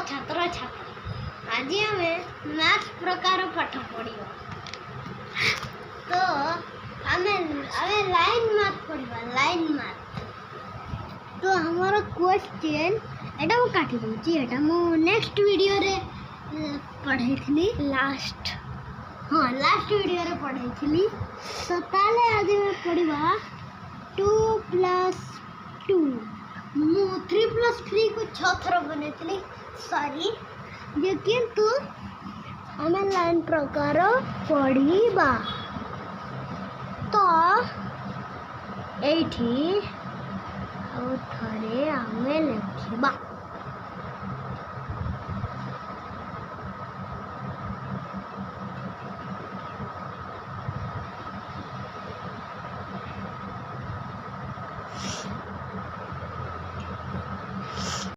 ଛାତ୍ର ଆଜି ଆମେ ମ୍ୟାଥ୍ ପ୍ରକାର ପାଠ ପଢ଼ିବା। ତ ଆମେ ଲାଇନ୍ ମ୍ୟାଥ୍ ପଢ଼ିବା। ଲାଇନ୍ ମ୍ୟାଥ୍ ତ ଆମର କ୍ୱେଶ୍ଚିନ୍ ଏଇଟା ମୁଁ କାଟି ଦେଉଛି। ଏଇଟା ମୁଁ ନେକ୍ସଟ ଭିଡ଼ିଓରେ ପଢ଼େଇଥିଲି। ଲାଷ୍ଟ ଭିଡ଼ିଓରେ ପଢ଼େଇଥିଲି। ତ ତାହେଲେ ଆଜି ଆମେ ପଢ଼ିବା 2 + 2। ମୁଁ 3 + 3 को 6 थर बनेइली सॉरी जे किंतु आम लाइन प्रकार पढ़ा। तो एठी थरे आमे लिखिबा।